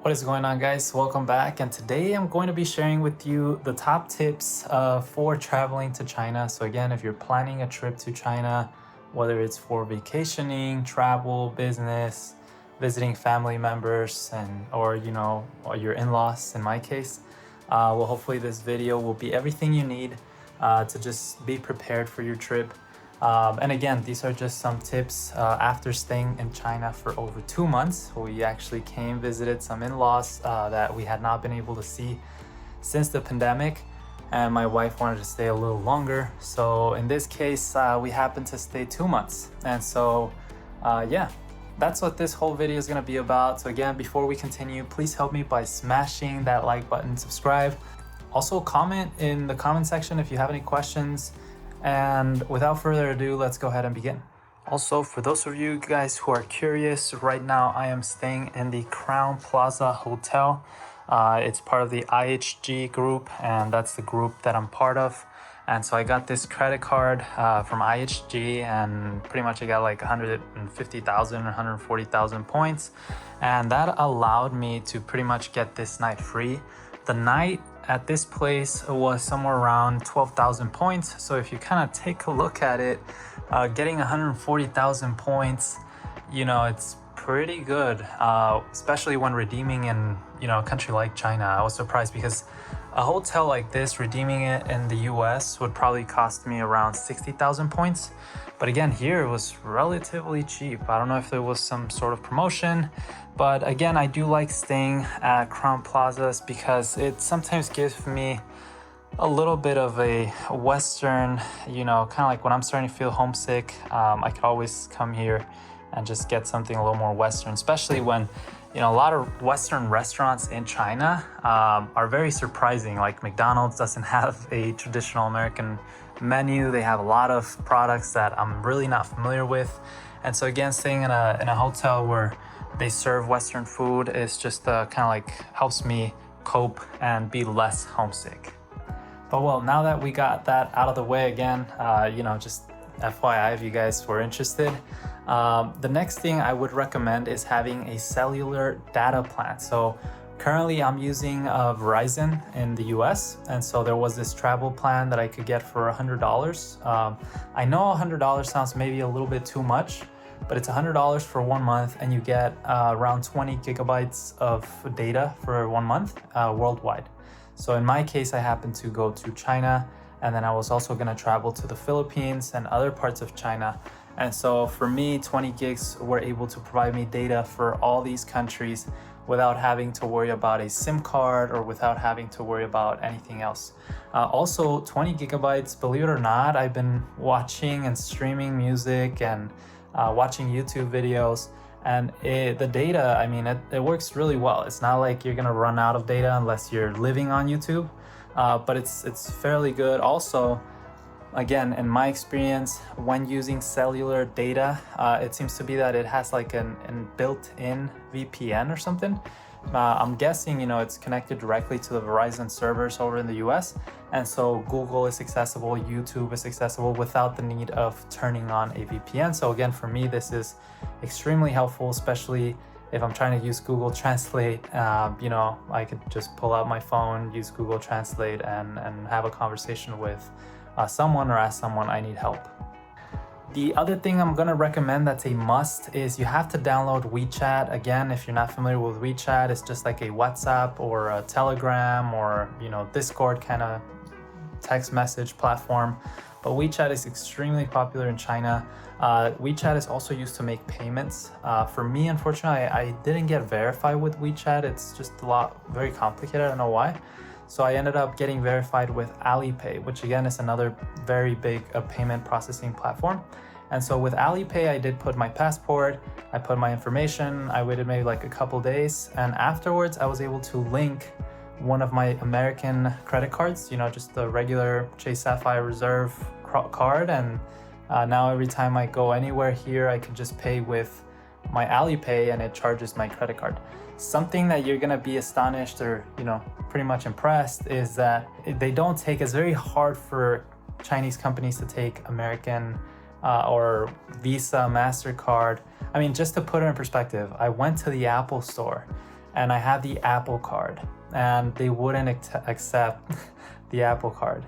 What is going on, guys? Welcome back, and today I'm going to be sharing with you the top tips for traveling to China. So again, if you're planning a trip to China, whether it's for vacationing, travel, business, visiting family members, or your in-laws in my case, well, hopefully this video will be everything you need to just be prepared for your trip. And again, these are just some tips after staying in China for over 2 months. We actually visited some in-laws that we had not been able to see since the pandemic, and my wife wanted to stay a little longer. So in this case, we happened to stay 2 months. And so yeah, that's what this whole video is going to be about. So again, before we continue, please help me by smashing that like button, subscribe. Also comment in the comment section if you have any questions. And without further ado, let's go ahead and begin. Also, for those of you guys who are curious, right now I am staying in the Crown Plaza Hotel. It's part of the IHG group, and that's the group that I'm part of. And so I got this credit card from IHG, and pretty much I got like 150,000 or 140,000 points. And that allowed me to pretty much get this night free. The night at this place was somewhere around 12,000 points. So if you kind of take a look at it, getting 140,000 points, it's pretty good, especially when redeeming in, a country like China. I was surprised because a hotel like this, redeeming it in the US would probably cost me around 60,000 points. But again, here it was relatively cheap. I don't know if there was some sort of promotion, but again, I do like staying at Crown Plazas because it sometimes gives me a little bit of a Western, kind of like when I'm starting to feel homesick, I could always come here and just get something a little more Western, especially when, a lot of Western restaurants in China are very surprising. Like McDonald's doesn't have a traditional American menu. They have a lot of products that I'm really not familiar with. And so again, staying in a hotel where they serve Western food is just kind of like helps me cope and be less homesick. But well, now that we got that out of the way again, just FYI if you guys were interested, the next thing I would recommend is having a cellular data plan. So currently I'm using Verizon in the US, and so there was this travel plan that I could get for $100. I know $100 sounds maybe a little bit too much, but it's $100 for 1 month, and you get around 20 gigabytes of data for 1 month worldwide. So in my case, I happened to go to China, and then I was also going to travel to the Philippines and other parts of China. And so for me, 20 gigs were able to provide me data for all these countries without having to worry about a SIM card or without having to worry about anything else. Also, 20 gigabytes, believe it or not, I've been watching and streaming music and watching YouTube videos. And the data, it works really well. It's not like you're gonna run out of data unless you're living on YouTube, but it's fairly good. Also, again, in my experience, when using cellular data, it seems to be that it has like an built-in VPN or something. I'm guessing, it's connected directly to the Verizon servers over in the US. And so Google is accessible, YouTube is accessible without the need of turning on a VPN. So again, for me, this is extremely helpful, especially if I'm trying to use Google Translate. I could just pull out my phone, use Google Translate and have a conversation with someone or ask someone I need help. The other thing I'm gonna recommend that's a must is you have to download WeChat. Again, if you're not familiar with WeChat, it's just like a WhatsApp or a Telegram or Discord kind of text message platform. But WeChat is extremely popular in China. WeChat is also used to make payments. For me, unfortunately, I didn't get verified with WeChat. It's just very complicated. I don't know why. So I ended up getting verified with Alipay, which again is another very big payment processing platform. And so with Alipay, I did put my passport, I put my information, I waited maybe like a couple days, and afterwards I was able to link one of my American credit cards, just the regular Chase Sapphire Reserve card. And now every time I go anywhere here, I can just pay with my Alipay and it charges my credit card. Something that you're gonna be astonished or pretty much impressed is that it's very hard for Chinese companies to take American or Visa, MasterCard. Just to put it in perspective, I went to the Apple store and I had the Apple card, and they wouldn't accept the Apple card.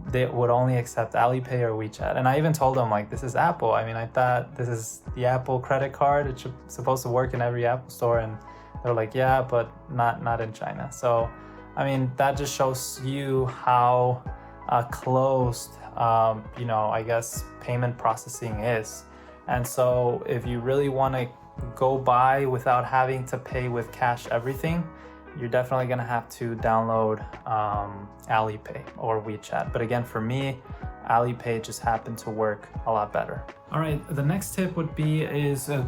They would only accept Alipay or WeChat. And I even told them, like, this is Apple. I mean, I thought this is the Apple credit card. It's supposed to work in every Apple store. And they're like, yeah, but not in China. So, I mean, that just shows you how closed, I guess, payment processing is. And so if you really want to go by without having to pay with cash everything, you're definitely gonna have to download Alipay or WeChat. But again, for me, Alipay just happened to work a lot better. All right, the next tip would be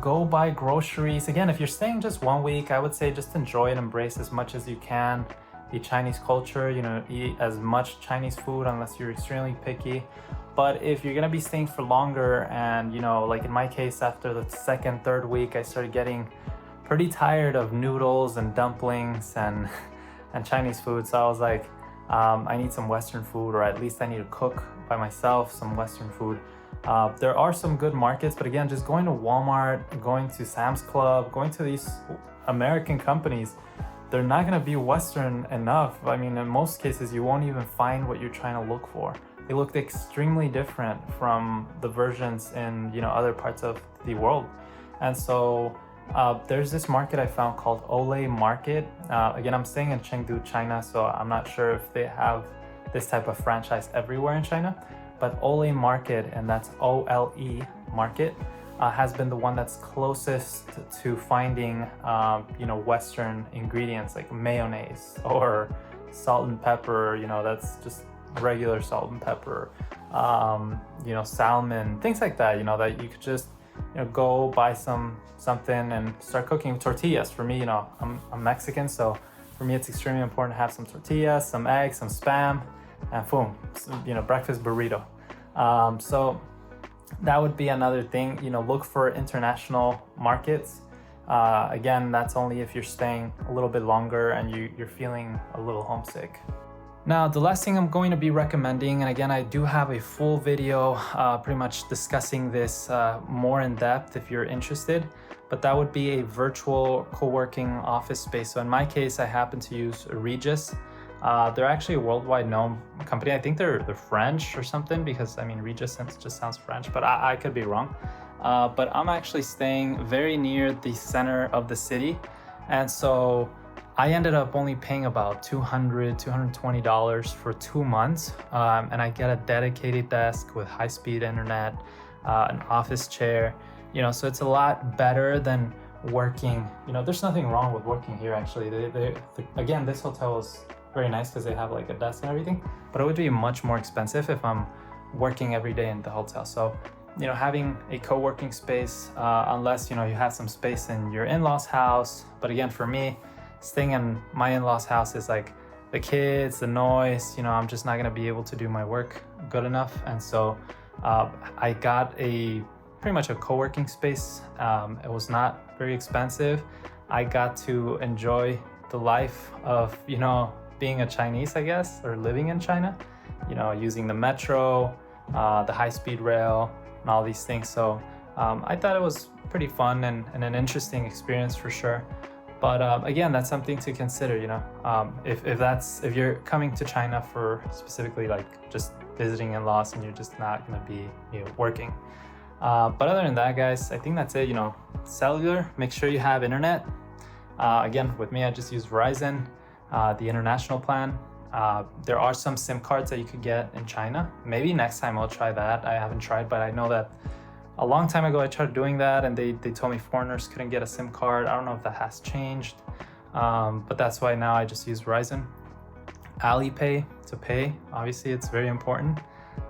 go buy groceries. Again, if you're staying just 1 week, I would say just enjoy and embrace as much as you can the Chinese culture, eat as much Chinese food unless you're extremely picky. But if you're gonna be staying for longer and, like in my case, after the second, third week, I started getting pretty tired of noodles and dumplings and Chinese food. So I was like, I need some Western food, or at least I need to cook by myself some Western food. There are some good markets, but again, just going to Walmart, going to Sam's Club, going to these American companies, they're not gonna be Western enough. I mean, in most cases, you won't even find what you're trying to look for. They look extremely different from the versions in, other parts of the world. And so there's this market I found called Ole Market. Again, I'm staying in Chengdu, China, so I'm not sure if they have this type of franchise everywhere in China, but Ole Market, and that's OLE Market, has been the one that's closest to finding, Western ingredients like mayonnaise or salt and pepper, that's just regular salt and pepper, salmon, things like that, that you could just go buy something and start cooking with tortillas. For me, I'm Mexican, so for me it's extremely important to have some tortillas, some eggs, some Spam, and boom, breakfast burrito. So that would be another thing. Look for international markets. Again, that's only if you're staying a little bit longer and you're feeling a little homesick. Now, the last thing I'm going to be recommending, and again, I do have a full video pretty much discussing this more in depth if you're interested, but that would be a virtual co-working office space. So in my case, I happen to use Regis. They're actually a worldwide known company. I think they're French or something, because Regis just sounds French, but I could be wrong. But I'm actually staying very near the center of the city. And so I ended up only paying about $200, $220 for 2 months. And I get a dedicated desk with high-speed internet, an office chair, so it's a lot better than working. There's nothing wrong with working here, actually. Again, this hotel is very nice because they have like a desk and everything, but it would be much more expensive if I'm working every day in the hotel. So, having a co-working space, unless, you have some space in your in-laws house. But again, for me, staying in my in-laws house is like the kids, the noise, I'm just not gonna be able to do my work good enough. And so I got pretty much a co-working space. It was not very expensive. I got to enjoy the life of, being a Chinese, I guess, or living in China, using the metro, the high-speed rail, and all these things. So I thought it was pretty fun and an interesting experience for sure. But again, that's something to consider, if you're coming to China for specifically like just visiting in-laws and you're just not gonna be working. But other than that, guys, I think that's it. Cellular, make sure you have internet. Again, with me, I just use Verizon, the international plan. There are some SIM cards that you could get in China. Maybe next time I'll try that. I haven't tried, but I know that a long time ago I tried doing that and they told me foreigners couldn't get a SIM card. I don't know if that has changed, but that's why now I just use Verizon. Alipay to pay, obviously it's very important.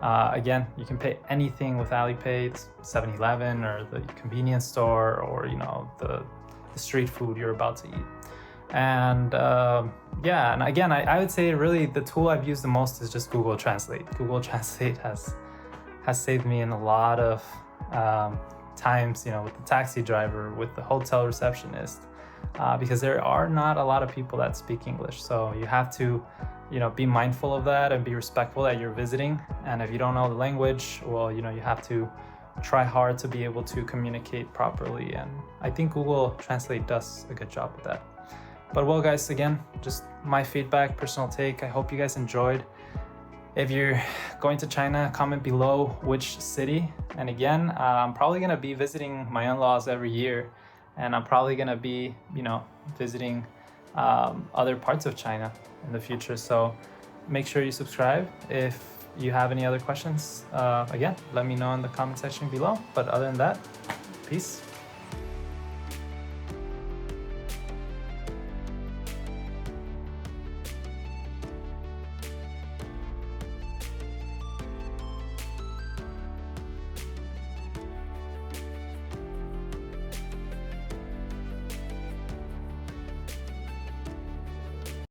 Again, you can pay anything with Alipay. It's 7-Eleven or the convenience store, or the street food you're about to eat. And and again, I would say really the tool I've used the most is just Google Translate. Google Translate has saved me in a lot of times, with the taxi driver, with the hotel receptionist, because there are not a lot of people that speak English. So you have to, be mindful of that and be respectful that you're visiting. And if you don't know the language, well, you have to try hard to be able to communicate properly. And I think Google Translate does a good job with that. But well, guys, again, just my feedback, personal take. I hope you guys enjoyed. If you're going to China, comment below which city. And again, I'm probably gonna be visiting my in-laws every year, and I'm probably gonna be, visiting other parts of China in the future. So make sure you subscribe. If you have any other questions, again, let me know in the comment section below. But other than that, peace.